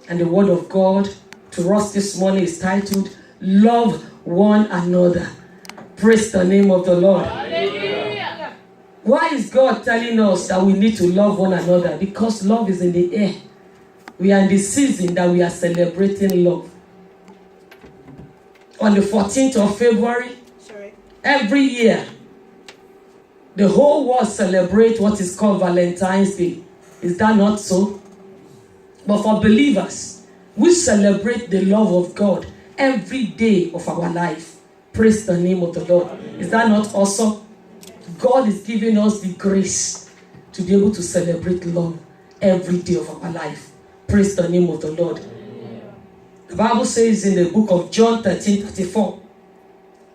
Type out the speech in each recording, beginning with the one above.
And the word of God to us this morning is titled, Love One Another. Praise the name of the Lord. Hallelujah. Why is God telling us that we need to love one another? Because love is in the air. We are in the season that we are celebrating love. On the 14th of February, every year, the whole world celebrates what is called Valentine's Day. Is that not so? But for believers, we celebrate the love of God every day of our life. Praise the name of the Lord. Is that not awesome? God is giving us the grace to be able to celebrate love every day of our life. Praise the name of the Lord. The Bible says in the book of John 13:34,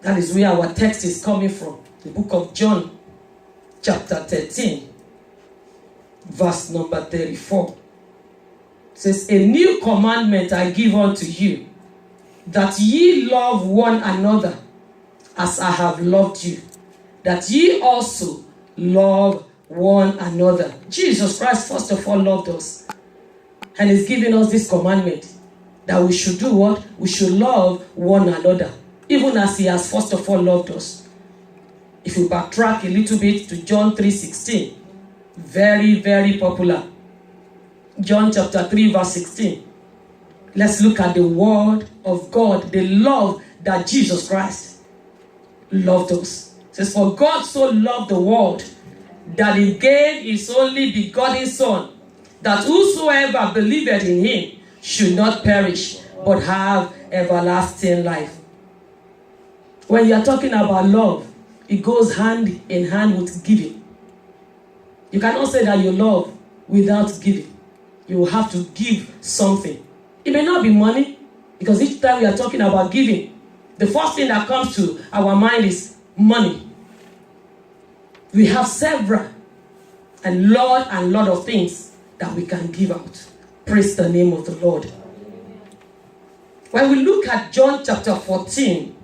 that is where our text is coming from. The book of John, chapter 13, verse number 34. It says, a new commandment I give unto you, that ye love one another as I have loved you, that ye also love one another. Jesus Christ first of all loved us, and is giving us this commandment that we should do what? We should love one another, even as he has first of all loved us. If you backtrack a little bit to John 3:16, very, very popular. John chapter 3 verse 16. Let's look at the word of God, the love that Jesus Christ loved us. It says, for God so loved the world that he gave his only begotten Son, that whosoever believeth in him should not perish, but have everlasting life. When you are talking about love, it goes hand in hand with giving. You cannot say that you love without giving. You will have to give something. It may not be money, because each time we are talking about giving, the first thing that comes to our mind is money. We have several and lot of things that we can give out. Praise the name of the Lord. When we look at John chapter 14,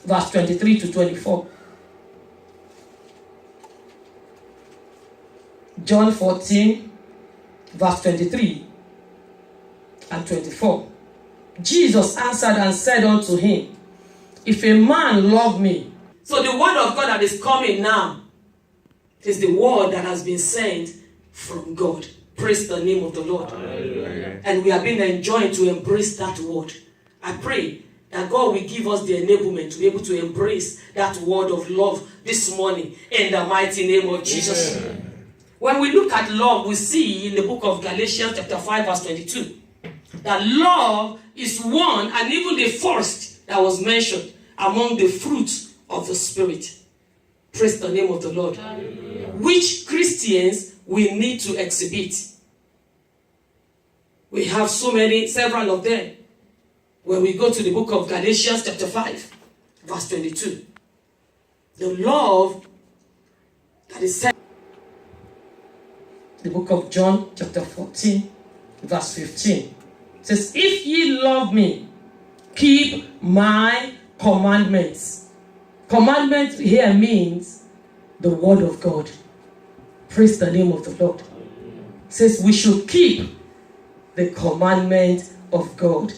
verse 23 to 24. John 14, verse 23 and 24. Jesus answered and said unto him, if a man love me. So the word of God that is coming now is the word that has been sent from God. Praise the name of the Lord. Hallelujah. And we have been enjoined to embrace that word. I pray that God will give us the enablement to be able to embrace that word of love this morning in the mighty name of Jesus. Yeah. When we look at love, we see in the book of Galatians chapter 5 verse 22 that love is one and even the first that was mentioned among the fruits of the Spirit. Praise the name of the Lord. Hallelujah. Which Christians we need to exhibit. We have several of them. When we go to the book of Galatians chapter 5 verse 22, the love that is said. The book of John chapter 14 verse 15 says, if ye love me, keep my commandments. Commandment here means the word of God. Praise the name of the Lord. It says we should keep the commandment of God.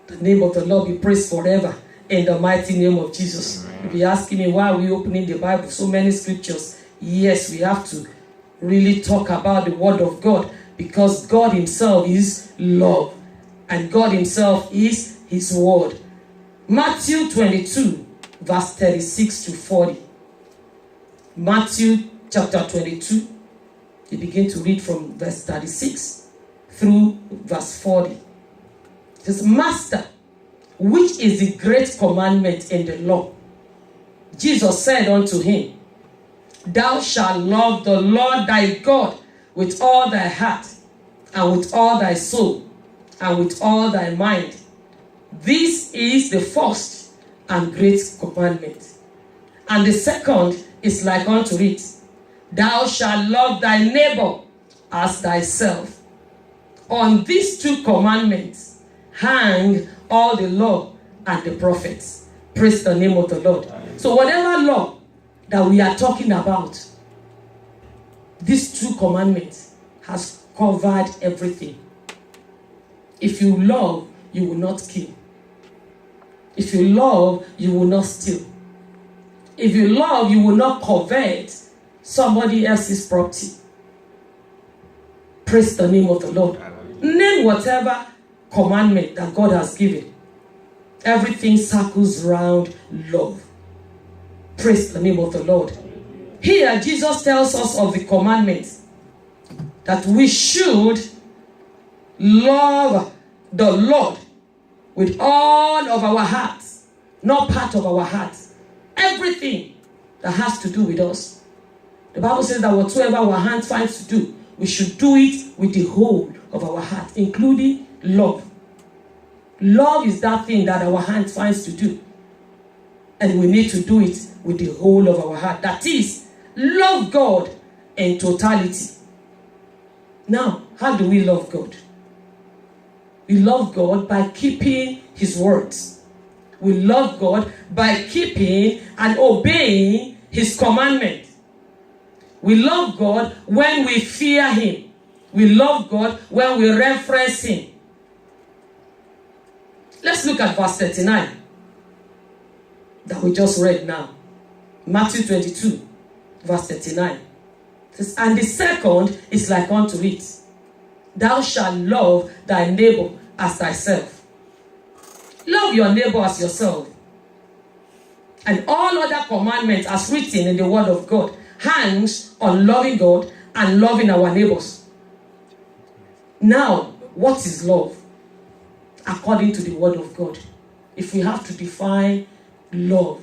The name of the Lord be praised forever in the mighty name of Jesus. If you're asking me why are we opening the Bible, so many scriptures, yes, we have to really talk about the word of God, because God himself is love and God himself is his word. Matthew 22 verse 36 to 40. Matthew chapter 22, you begin to read from verse 36 through verse 40. It says, Master, which is the great commandment in the law? Jesus said unto him, thou shalt love the Lord thy God with all thy heart, and with all thy soul, and with all thy mind. This is the first and great commandment. And the second is like unto it, thou shalt love thy neighbor as thyself. On these two commandments hang all the law and the prophets. Praise the name of the Lord. So whatever law that we are talking about, these two commandments has covered everything. If you love, you will not kill. If you love, you will not steal. If you love, you will not covet somebody else's property. Praise the name of the Lord. Name whatever commandment that God has given. Everything circles around love. Praise the name of the Lord. Here, Jesus tells us of the commandments that we should love the Lord with all of our hearts, not part of our hearts. Everything that has to do with us. The Bible says that whatsoever our hand finds to do, we should do it with the whole of our heart, including love. Love is that thing that our hand finds to do. And we need to do it with the whole of our heart. That is, love God in totality. Now, how do we love God? We love God by keeping His words. We love God by keeping and obeying His commandments. We love God when we fear Him. We love God when we reference Him. Let's look at verse 39 that we just read now. Matthew 22, verse 39. It says, and the second is like unto it. Thou shalt love thy neighbor as thyself. Love your neighbor as yourself. And all other commandments as written in the word of God hangs on loving God and loving our neighbors. Now, what is love? According to the word of God. If we have to define love,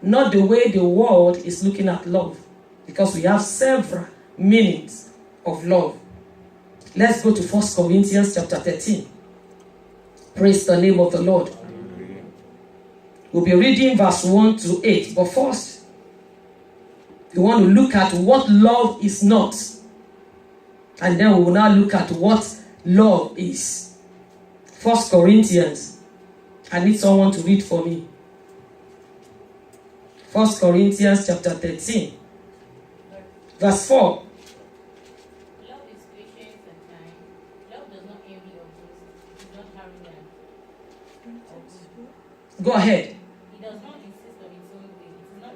not the way the world is looking at love, because we have several meanings of love. Let's go to 1 Corinthians chapter 13. Praise the name of the Lord. We'll be reading verse 1 to 8. But first, we want to look at what love is not. And then we will now look at what love is. 1 Corinthians. I need someone to read for me. 1 Corinthians chapter 13. Verse 4. Love is patient and kind. Love does not envy or boast. It is not arrogant. Go ahead. It does not insist on its own way. It is not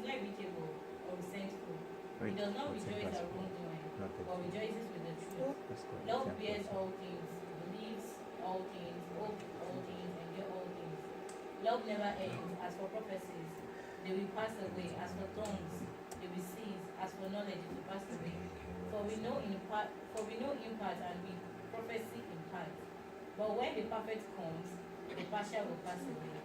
irritable or resentful. It does not rejoice at wrongdoing, but rejoices with the truth. Love bears all things, believes all things, hopes all things, and endures all things. Love never ends. As for prophecies, they will pass away. As for tongues, they will cease. As for knowledge, it will pass away. For we know in part, and we prophesy in part. But when the perfect comes, the partial will pass away.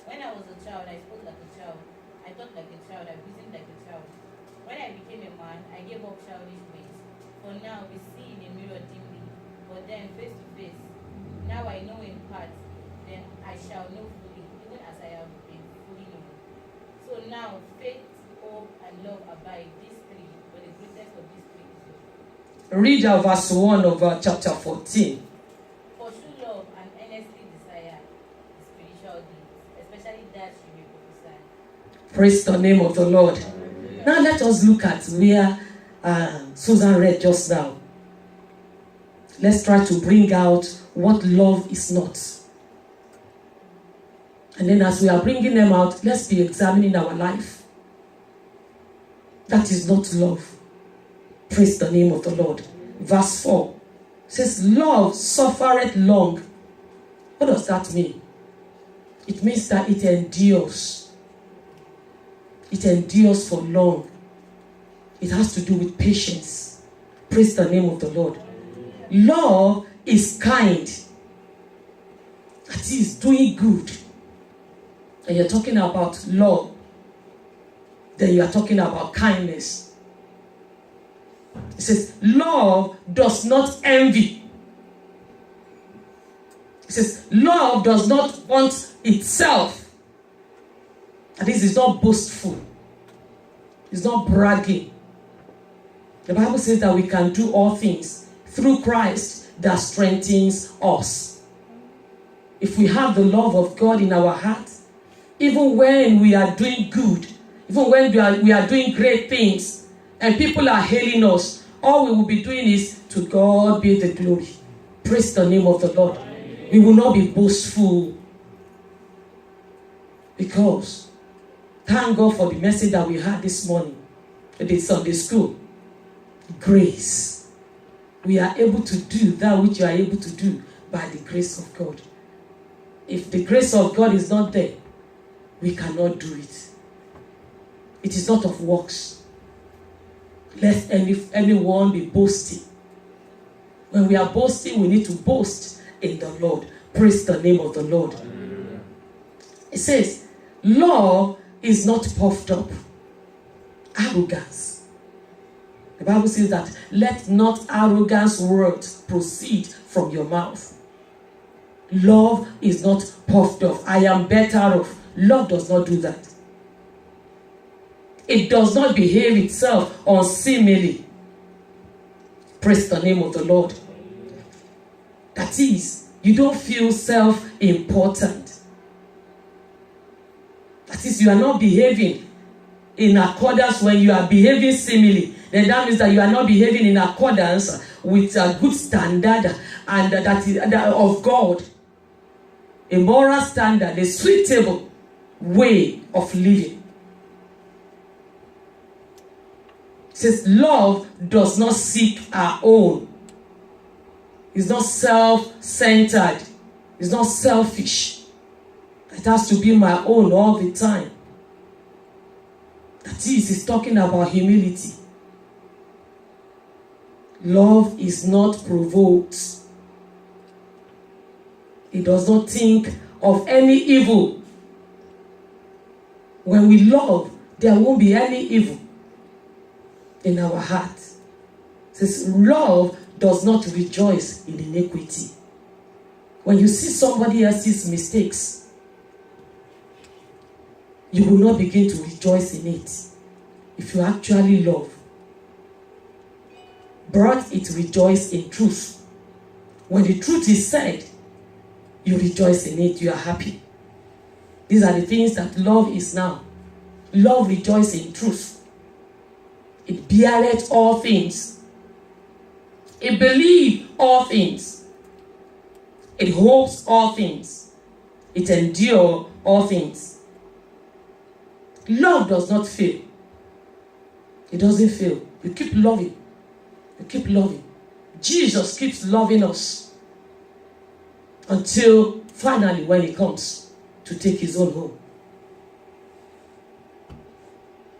When I was a child, I spoke like a child. I thought like a child. I reasoned like a child. When I became a man, I gave up childish ways. For now, we see in a mirror dimly, but then face to face. Now I know in part, then I shall know fully, even as I have been fully known. So now, faith, hope, and love abide, these three, but the greatest of these three is love. Read out verse 1 of chapter 14. Pursue love and earnestly desire the spiritual gifts, especially that you may prophesy. Praise the name of the Lord. Now let us look at where Susan read just now. Let's try to bring out what love is not. And then as we are bringing them out, let's be examining our life. That is not love. Praise the name of the Lord. Verse 4 says, love suffereth long. What does that mean? It means that it endures. It endures for long. It has to do with patience. Praise the name of the Lord. Love is kind. That is doing good. And you're talking about love. Then you are talking about kindness. It says, love does not envy. It says, love does not want itself. And this is not boastful. It's not bragging. The Bible says that we can do all things through Christ that strengthens us. If we have the love of God in our heart, even when we are doing good, even when we are doing great things, and people are hailing us, all we will be doing is, to God be the glory. Praise the name of the Lord. We will not be boastful, because thank God for the message that we had this morning at the Sunday school. Grace. We are able to do that which you are able to do by the grace of God. If the grace of God is not there, we cannot do it. It is not of works. Let anyone be boasting. When we are boasting, we need to boast in the Lord. Praise the name of the Lord. It says, love is not puffed up. Arrogance. The Bible says that let not arrogance words proceed from your mouth. Love is not puffed up. I am better off. Love does not do that. It does not behave itself unseemly. Praise the name of the Lord. That is, you don't feel self-important. That is, you are not behaving in accordance. When you are behaving seemingly, then that means that you are not behaving in accordance with a good standard and that is of God. A moral standard, a suitable way of living. It says love does not seek our own. It's not self-centered. It's not selfish. It has to be my own all the time. That is, it's talking about humility. Love is not provoked. It does not think of any evil. When we love, there won't be any evil in our heart. It says love does not rejoice in iniquity. When you see somebody else's mistakes, you will not begin to rejoice in it. If you actually love, but it rejoice in truth. When the truth is said, you rejoice in it, you are happy. These are the things that love is now. Love rejoices in truth. It beareth all things. It believes all things. It hopes all things. It endures all things. Love does not fail. It doesn't fail. You keep loving. You keep loving. Jesus keeps loving us until finally when he comes to take his own home.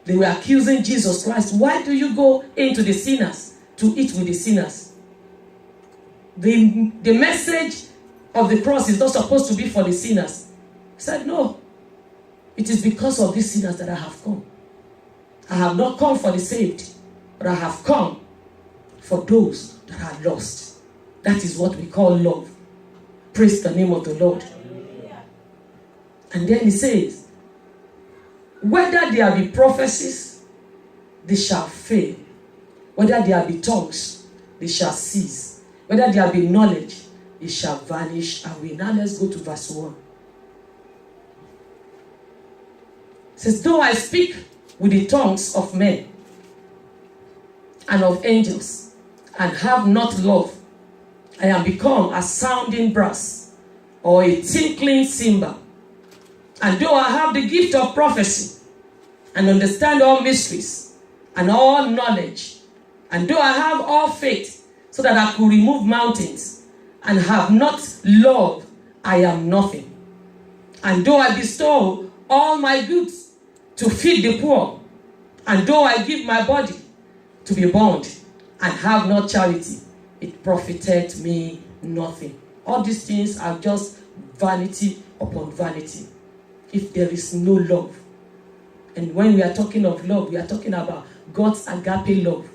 They were accusing Jesus Christ. Why do you go into the sinners to eat with the sinners? The message of the cross is not supposed to be for the sinners. He said, no. It is because of these sinners that I have come. I have not come for the saved, but I have come for those that are lost. That is what we call love. Praise the name of the Lord. And then he says, whether there be prophecies, they shall fail. Whether there be tongues, they shall cease. Whether there be knowledge, it shall vanish away. Now let's go to verse 1. It says, though I speak with the tongues of men and of angels, and have not love, I am become a sounding brass, or a tinkling cymbal. And though I have the gift of prophecy, and understand all mysteries, and all knowledge, and though I have all faith, so that I could remove mountains, and have not love, I am nothing. And though I bestow all my goods to feed the poor, and though I give my body to be burned, and have not charity, it profiteth me nothing. All these things are just vanity upon vanity, if there is no love. And when we are talking of love, we are talking about God's agape love.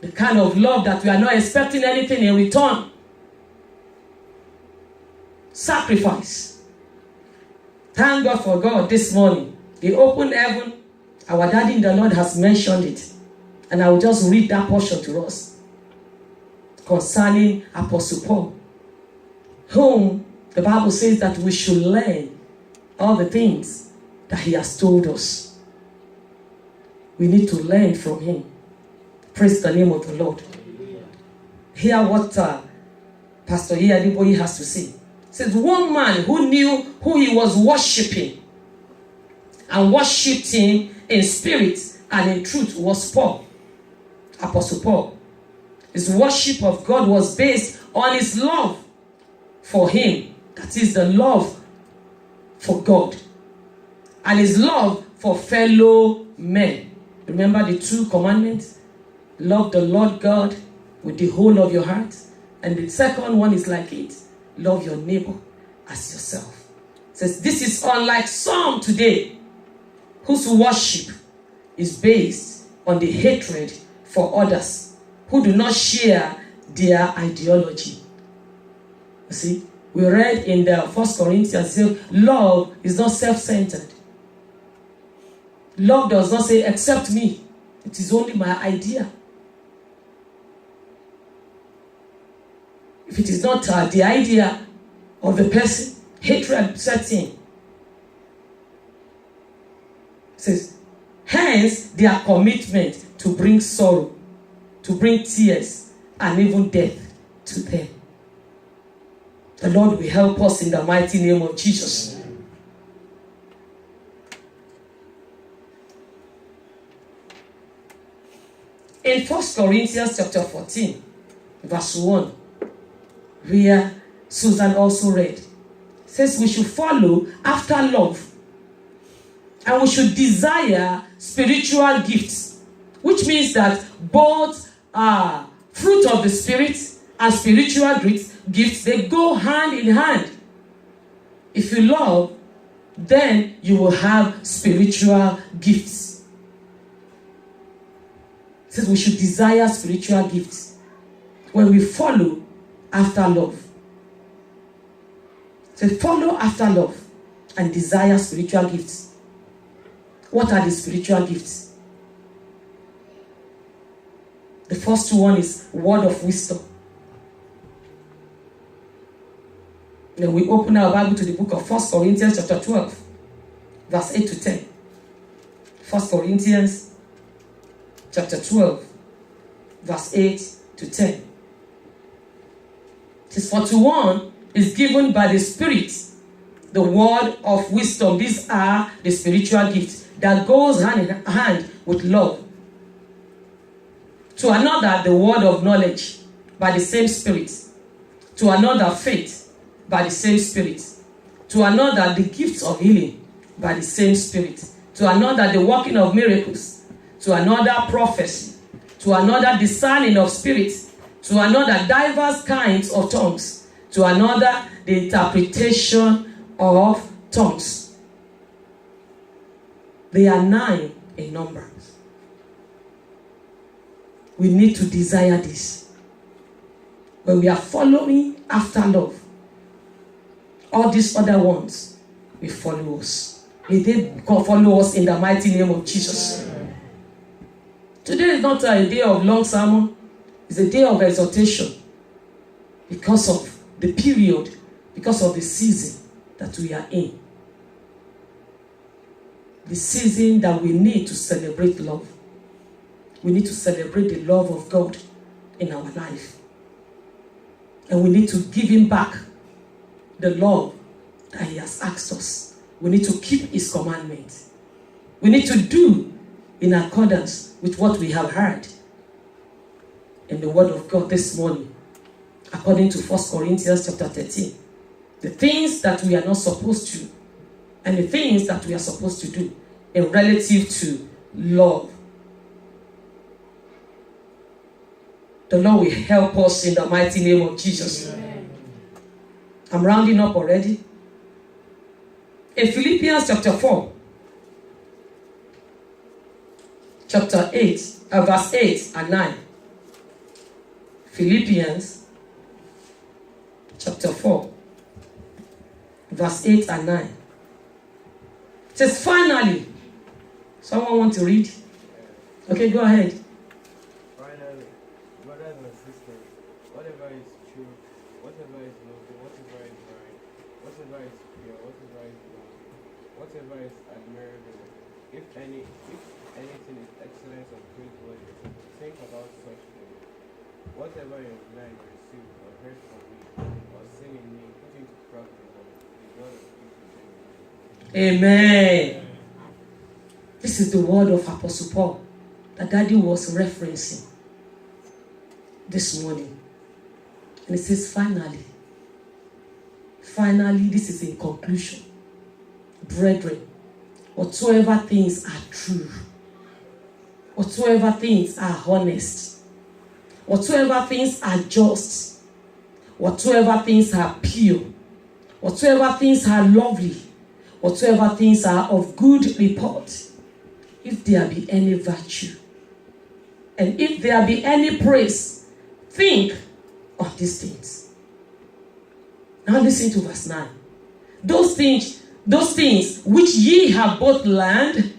The kind of love that we are not expecting anything in return. Sacrifice. Thank God for God this morning. The open heaven, our daddy in the Lord has mentioned it. And I will just read that portion to us. Concerning Apostle Paul, whom the Bible says that we should learn all the things that he has told us. We need to learn from him. Praise the name of the Lord. Hear what Pastor Iyadeboye has to say. It says, one man who knew who he was worshipping and worshipped him in spirit and in truth was Paul, Apostle Paul. His worship of God was based on his love for him. That is the love for God and his love for fellow men. Remember the 2 commandments? Love the Lord God with the whole of your heart. And the second one is like it. Love your neighbor as yourself. It says, this is unlike some today whose worship is based on the hatred for others who do not share their ideology. You see, we read in the 1 Corinthians, love is not self-centered. Love does not say, accept me. It is only my idea. If it is not the idea of the person, hatred sets in. It says, hence their commitment to bring sorrow, to bring tears, and even death to them. The Lord will help us in the mighty name of Jesus. In 1 Corinthians chapter 14, verse 1, where Susan also read, says we should follow after love and we should desire spiritual gifts, which means that both fruit of the Spirit and spiritual gifts, they go hand in hand. If you love, then you will have spiritual gifts. It says we should desire spiritual gifts when we follow after love. So follow after love and desire spiritual gifts. What are the spiritual gifts? The first one is word of wisdom. Then we open our Bible to the book of 1 Corinthians chapter 12, verse 8 to 10. 1 Corinthians chapter 12, verse 8 to 10. It says, for to one is given by the Spirit the word of wisdom. These are the spiritual gifts that goes hand in hand with love. To another, the word of knowledge by the same Spirit. To another, faith by the same Spirit. To another, the gifts of healing by the same Spirit. To another, the working of miracles. To another, prophecy. To another, discerning of spirits. To another, diverse kinds of tongues. To another, the interpretation of tongues. They are 9 in number. We need to desire this. When we are following after love, all these other ones will follow us. May they follow us in the mighty name of Jesus. Today is not a day of long sermon. It's a day of exhortation because of the period, because of the season that we are in. The season that we need to celebrate love. We need to celebrate the love of God in our life. And we need to give Him back the love that He has asked us. We need to keep His commandments. We need to do in accordance with what we have heard in the Word of God this morning, according to 1 Corinthians chapter 13. The things that we are not supposed to, and the things that we are supposed to do in relative to love. The Lord will help us in the mighty name of Jesus. Amen. I'm rounding up already. In Philippians chapter 4, chapter 8, verse 8 and 9. Philippians chapter 4, verse 8 and 9. It says, finally, someone want to read? Okay, go ahead. Finally, brothers and sisters, whatever is true, whatever is noble, whatever is right, whatever is pure, whatever is lovely, whatever is admirable, if anything is excellent or praiseworthy, think about such things. Whatever you have learned or received or heard from me, Amen. This is the word of Apostle Paul that Daddy was referencing this morning. And it says, finally, this is in conclusion. Brethren, whatsoever things are true, whatsoever things are honest, whatsoever things are just, whatsoever things are pure, whatsoever things are lovely, whatsoever things are of good report, if there be any virtue, and if there be any praise, think on these things. Now listen to verse 9. Those things which ye have both learned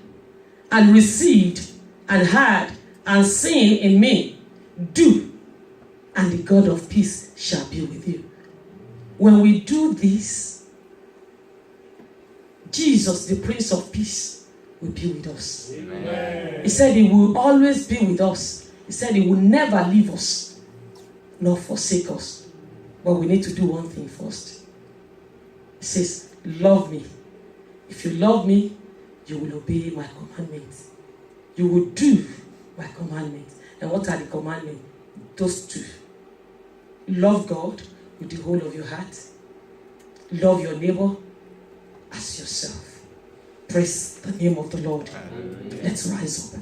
and received and heard and seen in me, do, and the God of peace shall be with you. When we do this, Jesus, the Prince of Peace, will be with us. Amen. He said he will always be with us. He said he will never leave us nor forsake us. But we need to do one thing first. He says, love me. If you love me, you will obey my commandments. You will do my commandments. And what are the commandments? Those two. Love God with the whole of your heart. Love your neighbor as yourself. Praise the name of the Lord. Let's rise up.